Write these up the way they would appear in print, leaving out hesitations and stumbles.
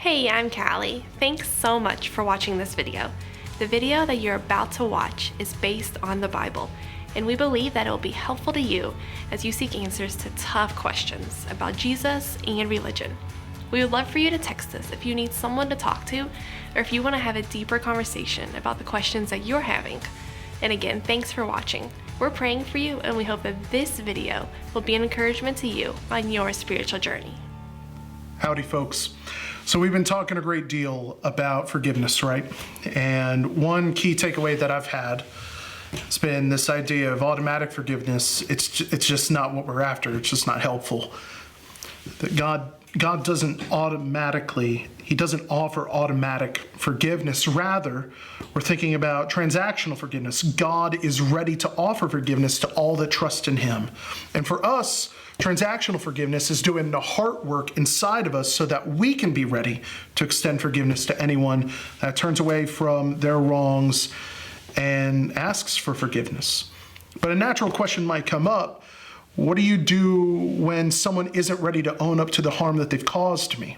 Hey, I'm Callie. Thanks so much for watching this video. The video that you're about to watch is based on the Bible, and we believe that it will be helpful to you as you seek answers to tough questions about Jesus and religion. We would love for you to text us if you need someone to talk to, or if you want to have a deeper conversation about the questions that you're having. And again, thanks for watching. We're praying for you, and we hope that this video will be an encouragement to you on your spiritual journey. Howdy, folks. So we've been talking a great deal about forgiveness, right? And one key takeaway that I've had has been this idea of automatic forgiveness. It's just not what we're after. It's just not helpful. That God doesn't He doesn't offer automatic forgiveness. Rather, we're thinking about transactional forgiveness. God is ready to offer forgiveness to all that trust in Him. And for us, transactional forgiveness is doing the heart work inside of us so that we can be ready to extend forgiveness to anyone that turns away from their wrongs and asks for forgiveness. But a natural question might come up: what do you do when someone isn't ready to own up to the harm that they've caused me?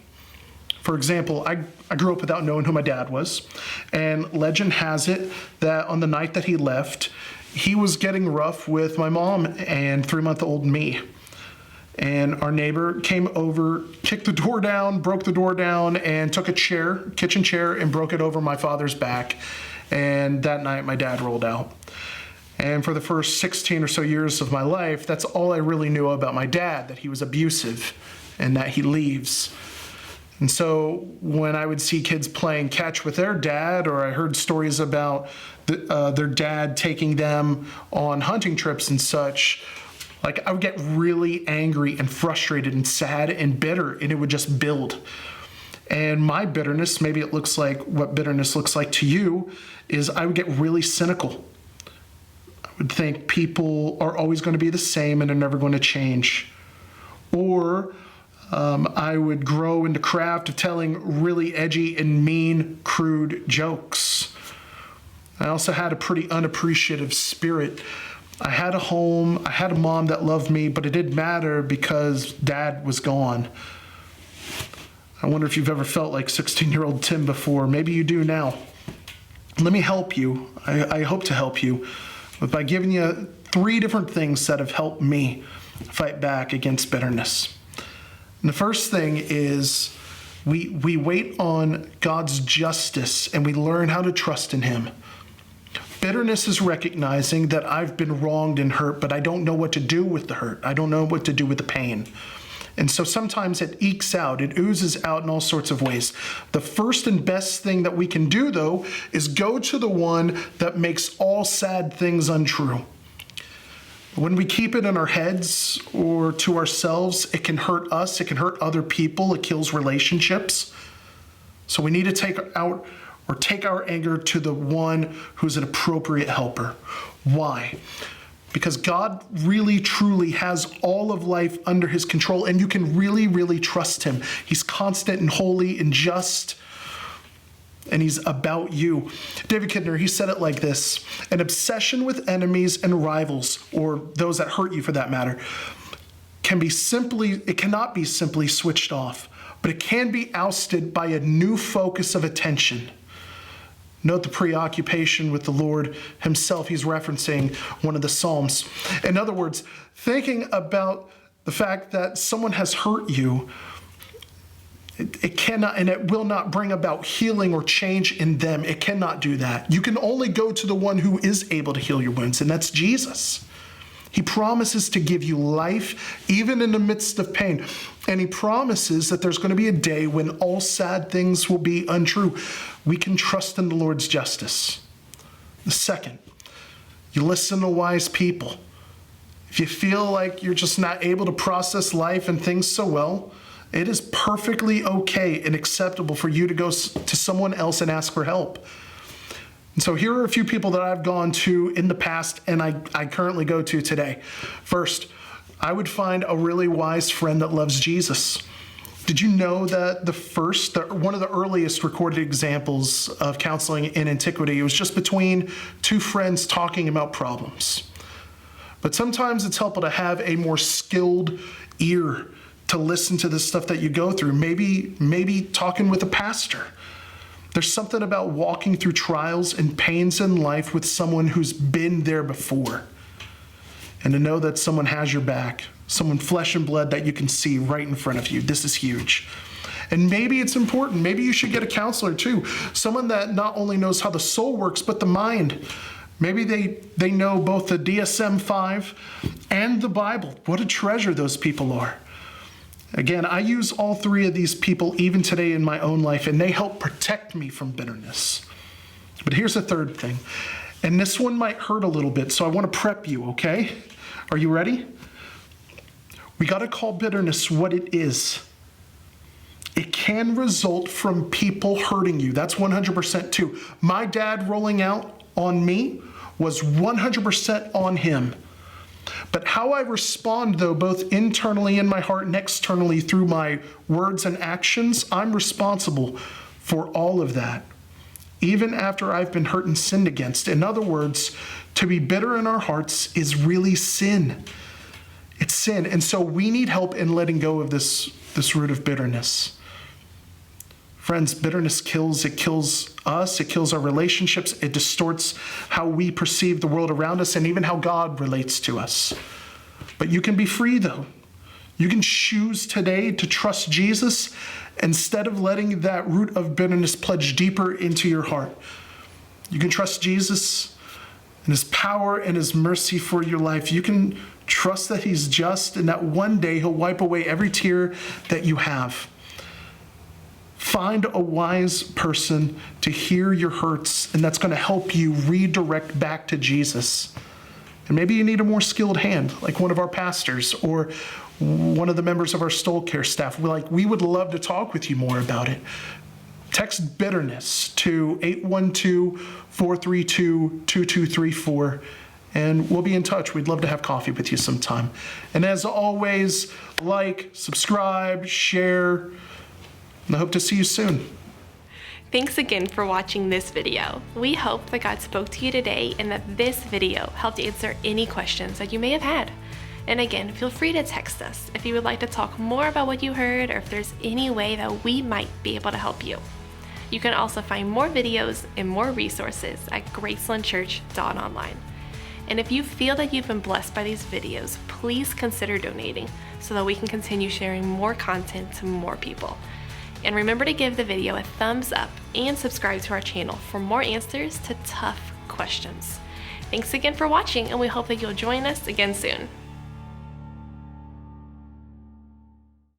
For example, I grew up without knowing who my dad was, and legend has it that on the night that he left, he was getting rough with my mom and 3-month-old me. And our neighbor came over, kicked the door down, broke the door down, and took a kitchen chair, and broke it over my father's back. And that night, my dad rolled out. And for the first 16 or so years of my life, that's all I really knew about my dad, that he was abusive and that he leaves. And so when I would see kids playing catch with their dad, or I heard stories about their dad taking them on hunting trips and such, I would get really angry and frustrated and sad and bitter, and it would just build. And my bitterness, maybe it looks like what bitterness looks like to you, is I would get really cynical. I would think people are always going to be the same and they're never going to change. Or I would grow into craft of telling really edgy and mean, crude jokes. I also had a pretty unappreciative spirit. I had a home, I had a mom that loved me, but it didn't matter because dad was gone. I wonder if you've ever felt like 16-year-old Tim before. Maybe you do now. Let me help you. I hope to help you by giving you 3 different things that have helped me fight back against bitterness. And the first thing is we wait on God's justice and we learn how to trust in Him. Bitterness is recognizing that I've been wronged and hurt, but I don't know what to do with the hurt. I don't know what to do with the pain. And so sometimes it ekes out, it oozes out in all sorts of ways. The first and best thing that we can do, though, is go to the one that makes all sad things untrue. When we keep it in our heads or to ourselves, it can hurt us, it can hurt other people, it kills relationships. So we need to take our anger to the one who's an appropriate helper. Why? Because God really, truly has all of life under His control, and you can really, really trust Him. He's constant and holy and just, and He's about you. David Kidner, he said it like this: an obsession with enemies and rivals, or those that hurt you for that matter, it cannot be simply switched off, but it can be ousted by a new focus of attention. Note the preoccupation with the Lord Himself. He's referencing one of the Psalms. In other words, thinking about the fact that someone has hurt you, it cannot and it will not bring about healing or change in them. It cannot do that. You can only go to the one who is able to heal your wounds, and that's Jesus. He promises to give you life even in the midst of pain. And He promises that there's going to be a day when all sad things will be untrue. We can trust in the Lord's justice. The second, you listen to wise people. If you feel like you're just not able to process life and things so well, it is perfectly okay and acceptable for you to go to someone else and ask for help. And so here are a few people that I've gone to in the past and I currently go to today. First, I would find a really wise friend that loves Jesus. Did you know that one of the earliest recorded examples of counseling in antiquity, it was just between 2 friends talking about problems? But sometimes it's helpful to have a more skilled ear to listen to the stuff that you go through. Maybe talking with a pastor. There's something about walking through trials and pains in life with someone who's been there before. And to know that someone has your back, someone flesh and blood that you can see right in front of you. This is huge. And maybe it's important. Maybe you should get a counselor too. Someone that not only knows how the soul works, but the mind. Maybe they know both the DSM-5 and the Bible. What a treasure those people are. Again, I use all three of these people even today in my own life, and they help protect me from bitterness. But here's a third thing, and this one might hurt a little bit, so I want to prep you, okay? Are you ready? We got to call bitterness what it is. It can result from people hurting you. That's 100% true. My dad rolling out on me was 100% on him. But how I respond, though, both internally in my heart and externally through my words and actions, I'm responsible for all of that, even after I've been hurt and sinned against. In other words, to be bitter in our hearts is really sin. It's sin. And so we need help in letting go of this root of bitterness. Friends, bitterness kills. It kills us. It kills our relationships. It distorts how we perceive the world around us and even how God relates to us. But you can be free, though. You can choose today to trust Jesus instead of letting that root of bitterness pledge deeper into your heart. You can trust Jesus and his power and his mercy for your life. You can trust that he's just and that one day he'll wipe away every tear that you have. Find a wise person to hear your hurts, and that's going to help you redirect back to Jesus. And maybe you need a more skilled hand, like one of our pastors or one of the members of our soul care staff. We would love to talk with you more about it. Text bitterness to 812-432-2234, and we'll be in touch. We'd love to have coffee with you sometime. And as always, like, subscribe, share, and I hope to see you soon. Thanks again for watching this video. We hope that God spoke to you today and that this video helped answer any questions that you may have had. And again, feel free to text us if you would like to talk more about what you heard or if there's any way that we might be able to help you. You can also find more videos and more resources at gracelandchurch.online. And if you feel that you've been blessed by these videos, please consider donating so that we can continue sharing more content to more people. And remember to give the video a thumbs up and subscribe to our channel for more answers to tough questions. Thanks again for watching, and we hope that you'll join us again soon.